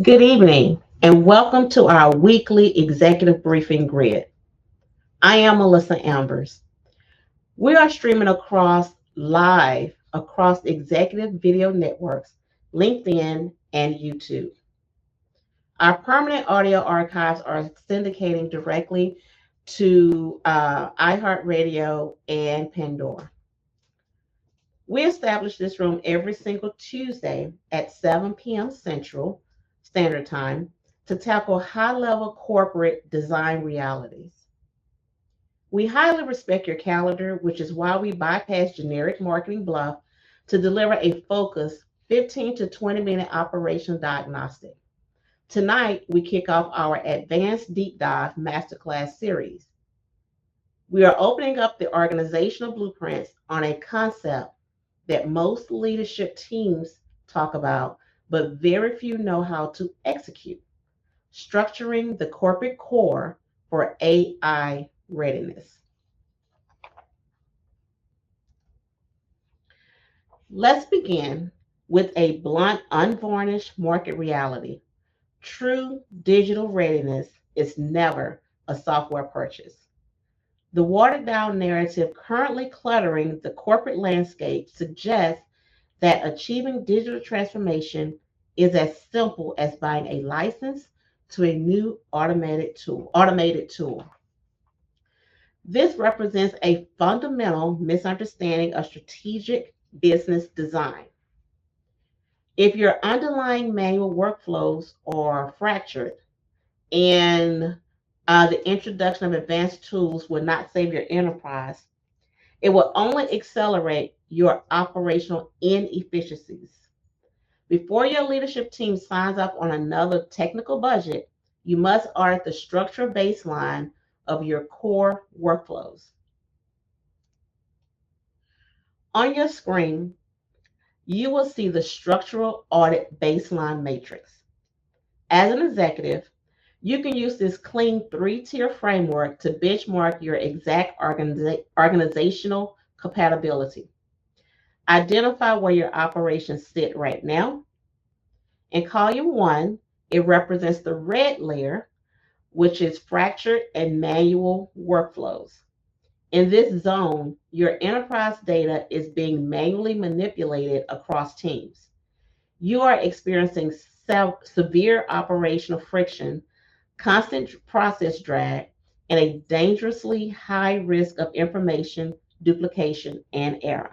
Good evening, and welcome to our weekly executive briefing grid. I am Melissa Ambers. We are streaming live across executive video networks, LinkedIn, and YouTube. Our permanent audio archives are syndicating directly to iHeartRadio and Pandora. We establish this room every single Tuesday at 7 p.m. Central Standard Time to tackle high-level corporate design realities. We highly respect your calendar, which is why we bypass generic marketing bluff to deliver a focused 15 to 20-minute operational diagnostic. Tonight, we kick off our Advanced Deep Dive Masterclass series. We are opening up the organizational blueprints on a concept that most leadership teams talk about, but very few know how to execute: structuring the corporate core for AI readiness. Let's begin with a blunt, unvarnished market reality. True digital readiness is never a software purchase. The watered down narrative currently cluttering the corporate landscape suggests that achieving digital transformation is as simple as buying a license to a new automated tool. This represents a fundamental misunderstanding of strategic business design. If your underlying manual workflows are fractured and the introduction of advanced tools will not save your enterprise, it will only accelerate your operational inefficiencies. Before your leadership team signs up on another technical budget, you must audit the structural baseline of your core workflows. On your screen, you will see the Structural Audit Baseline matrix. As an executive, you can use this clean three-tier framework to benchmark your exact organizational compatibility. Identify where your operations sit right now. In column 1, it represents the red layer, which is fractured and manual workflows. In this zone, your enterprise data is being manually manipulated across teams. You are experiencing severe operational friction, constant process drag, and a dangerously high risk of information duplication and error.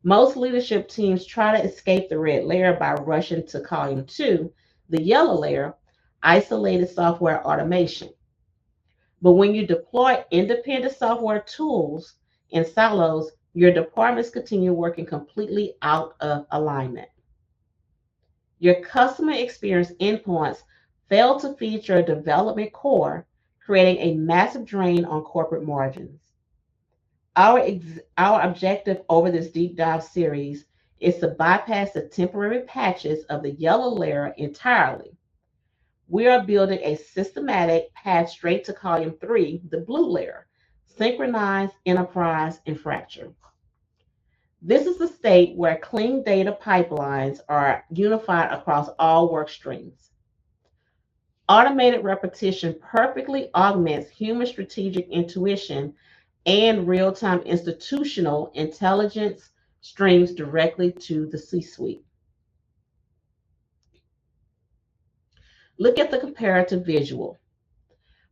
Most leadership teams try to escape the red layer by rushing to column 2, the yellow layer, isolated software automation. But when you deploy independent software tools in silos, your departments continue working completely out of alignment. Your customer experience endpoints fail to feed your development core, creating a massive drain on corporate margins. Our objective over this deep dive series is to bypass the temporary patches of the yellow layer entirely. We are building a systematic path straight to column 3, the blue layer: synchronized, enterprise, and fracture. This is the state where clean data pipelines are unified across all work streams. Automated repetition perfectly augments human strategic intuition and real-time institutional intelligence streams directly to the C-suite. Look at the comparative visual.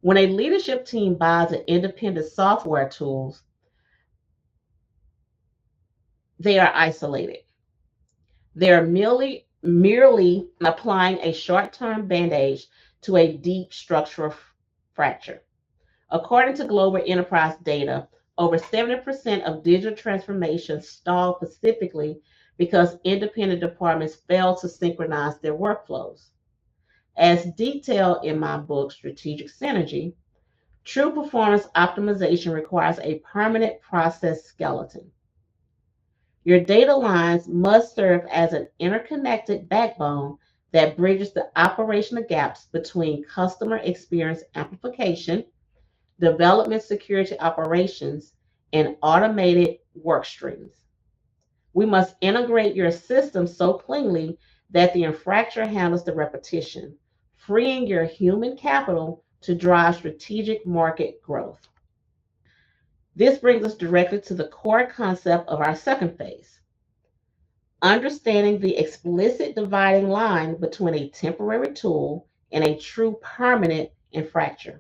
When a leadership team buys an independent software tools, they are isolated. They are merely applying a short-term bandage to a deep structural fracture. According to global enterprise data, over 70% of digital transformations stall specifically because independent departments fail to synchronize their workflows. As detailed in my book, Strategic Synergy, true performance optimization requires a permanent process skeleton. Your data lines must serve as an interconnected backbone that bridges the operational gaps between customer experience amplification, development security operations, and automated work streams. We must integrate your system so cleanly that the infractor handles the repetition, freeing your human capital to drive strategic market growth. This brings us directly to the core concept of our second phase, understanding the explicit dividing line between a temporary tool and a true permanent infractor.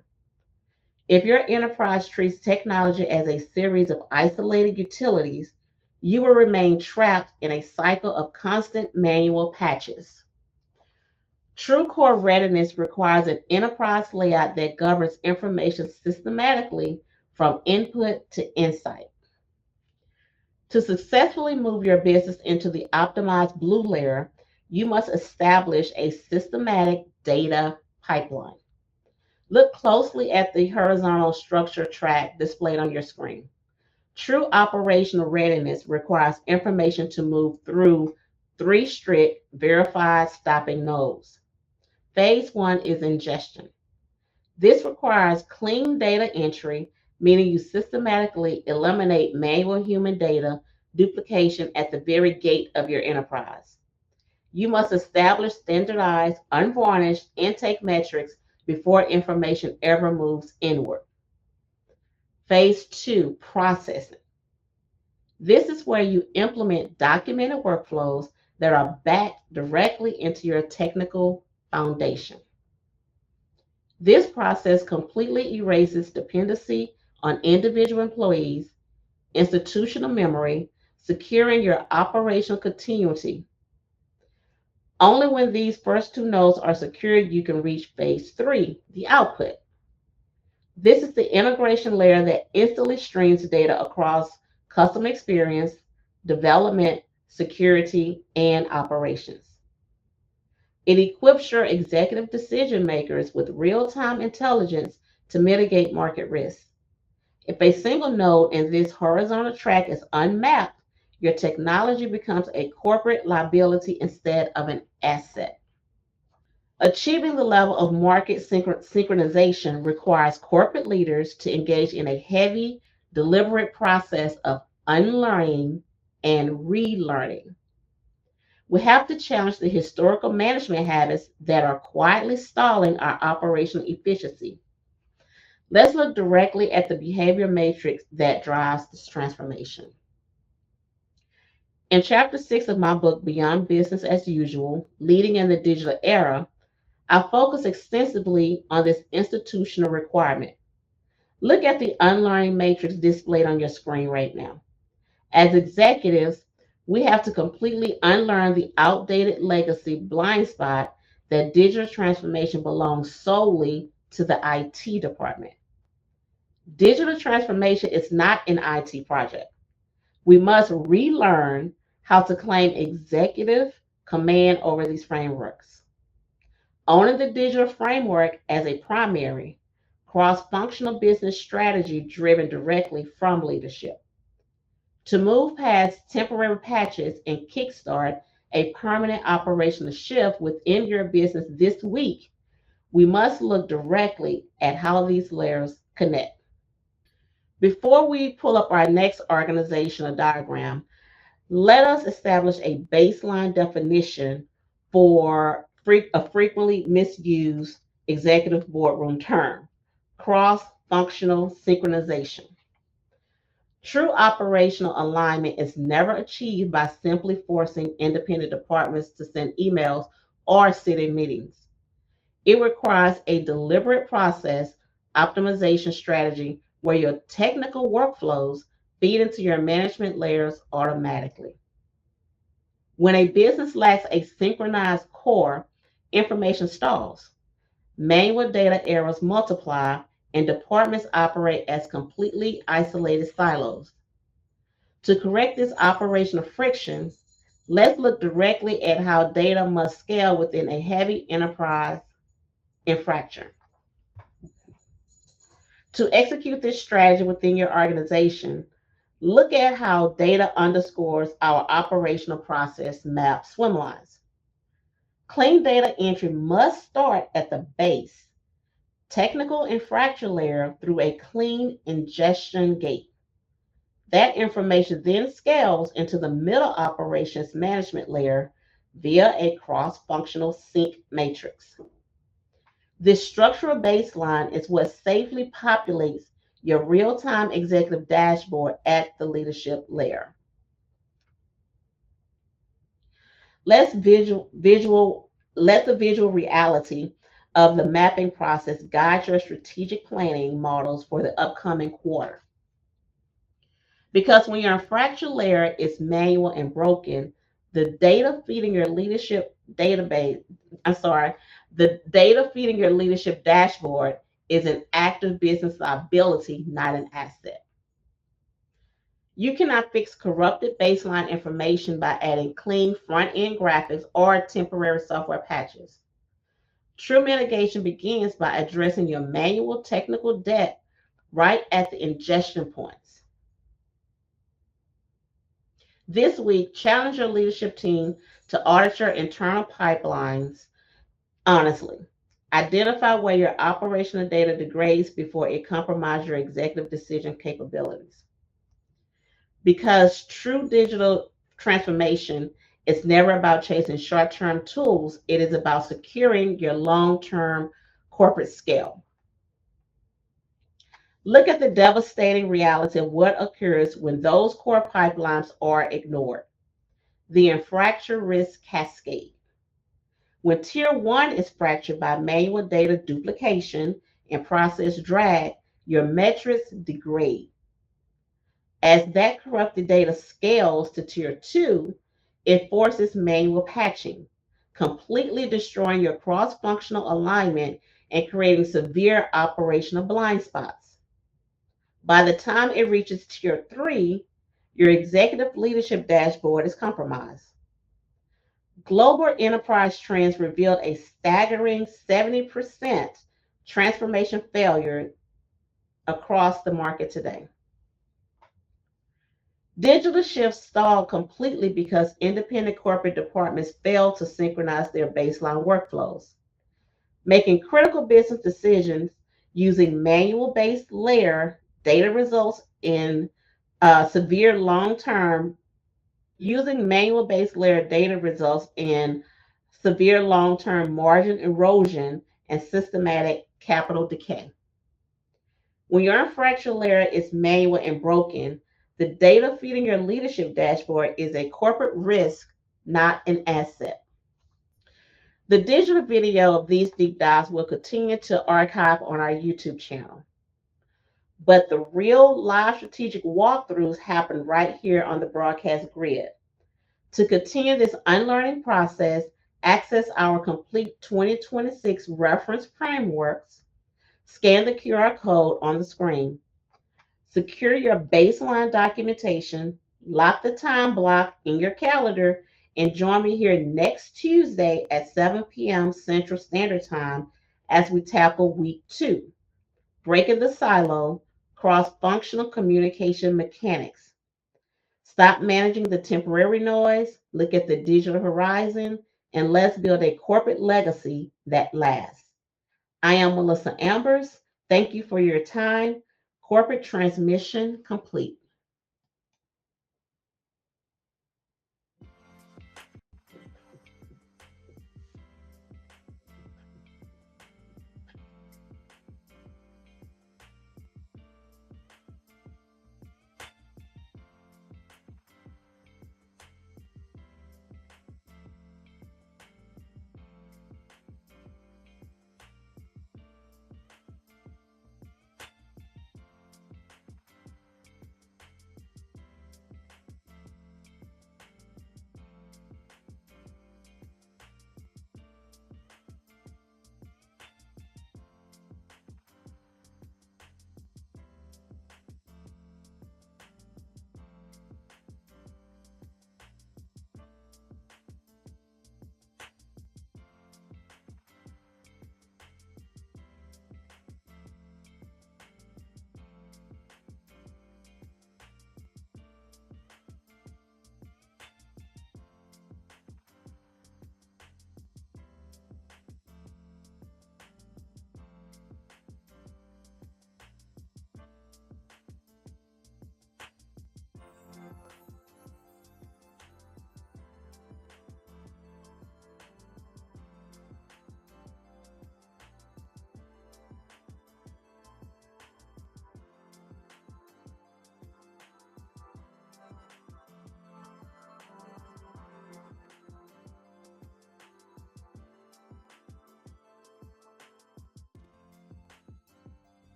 If your enterprise treats technology as a series of isolated utilities, you will remain trapped in a cycle of constant manual patches. True core readiness requires an enterprise layout that governs information systematically from input to insight. To successfully move your business into the optimized blue layer, you must establish a systematic data pipeline. Look closely at the horizontal structure track displayed on your screen. True operational readiness requires information to move through three strict verified stopping nodes. Phase one is ingestion. This requires clean data entry, meaning you systematically eliminate manual human data duplication at the very gate of your enterprise. You must establish standardized, unvarnished intake metrics before information ever moves inward. Phase two, processing. This is where you implement documented workflows that are backed directly into your technical foundation. This process completely erases dependency on individual employees, institutional memory, securing your operational continuity. Only when these first two nodes are secured, you can reach phase three, the output. This is the integration layer that instantly streams data across customer experience, development, security, and operations. It equips your executive decision makers with real-time intelligence to mitigate market risk. If a single node in this horizontal track is unmapped, your technology becomes a corporate liability instead of an asset. Achieving the level of market synchronization requires corporate leaders to engage in a heavy, deliberate process of unlearning and relearning. We have to challenge the historical management habits that are quietly stalling our operational efficiency. Let's look directly at the behavior matrix that drives this transformation. In chapter 6 of my book, Beyond Business as Usual, Leading in the Digital Era, I focus extensively on this institutional requirement. Look at the unlearning matrix displayed on your screen right now. As executives, we have to completely unlearn the outdated legacy blind spot that digital transformation belongs solely to the IT department. Digital transformation is not an IT project. We must relearn how to claim executive command over these frameworks. Owning the digital framework as a primary, cross-functional business strategy driven directly from leadership. To move past temporary patches and kickstart a permanent operational shift within your business this week, we must look directly at how these layers connect. Before we pull up our next organizational diagram, let us establish a baseline definition for a frequently misused executive boardroom term, cross-functional synchronization. True operational alignment is never achieved by simply forcing independent departments to send emails or sit in meetings. It requires a deliberate process optimization strategy where your technical workflows feed into your management layers automatically. When a business lacks a synchronized core, information stalls, manual data errors multiply, and departments operate as completely isolated silos. To correct this operational friction, let's look directly at how data must scale within a heavy enterprise infrastructure. To execute this strategy within your organization, look at how data underscores our operational process map Swimlanes. Clean data entry must start at the base, technical infrastructure layer through a clean ingestion gate. That information then scales into the middle operations management layer, via a cross-functional sync matrix. This structural baseline is what safely populates your real-time executive dashboard at the leadership layer. Let the visual reality of the mapping process guide your strategic planning models for the upcoming quarter. Because when your fracture layer is manual and broken, the data feeding your leadership dashboard is an active business liability, not an asset. You cannot fix corrupted baseline information by adding clean front-end graphics or temporary software patches. True mitigation begins by addressing your manual technical debt right at the ingestion points. This week, challenge your leadership team to audit your internal pipelines honestly. Identify where your operational data degrades before it compromises your executive decision capabilities. Because true digital transformation is never about chasing short-term tools, it is about securing your long-term corporate scale. Look at the devastating reality of what occurs when those core pipelines are ignored. The infrastructure risk cascade. When tier 1 is fractured by manual data duplication and process drag, your metrics degrade. As that corrupted data scales to tier 2, it forces manual patching, completely destroying your cross-functional alignment and creating severe operational blind spots. By the time it reaches tier 3, your executive leadership dashboard is compromised. Global enterprise trends revealed a staggering 70% transformation failure across the market today. Digital shifts stalled completely because independent corporate departments failed to synchronize their baseline workflows. Making critical business decisions using manual-based layer data results in severe long-term Using manual-based layer data results in severe long-term margin erosion and systematic capital decay. When your infrastructure layer is manual and broken, the data feeding your leadership dashboard is a corporate risk, not an asset. The digital video of these deep dives will continue to archive on our YouTube channel. But the real live strategic walkthroughs happen right here on the broadcast grid. To continue this unlearning process, access our complete 2026 reference frameworks, scan the QR code on the screen, secure your baseline documentation, lock the time block in your calendar, and join me here next Tuesday at 7 p.m. Central Standard Time as we tackle week 2, breaking the silo, cross-functional communication mechanics. Stop managing the temporary noise, look at the digital horizon, and let's build a corporate legacy that lasts. I am Melissa Ambers. Thank you for your time. Corporate transmission complete.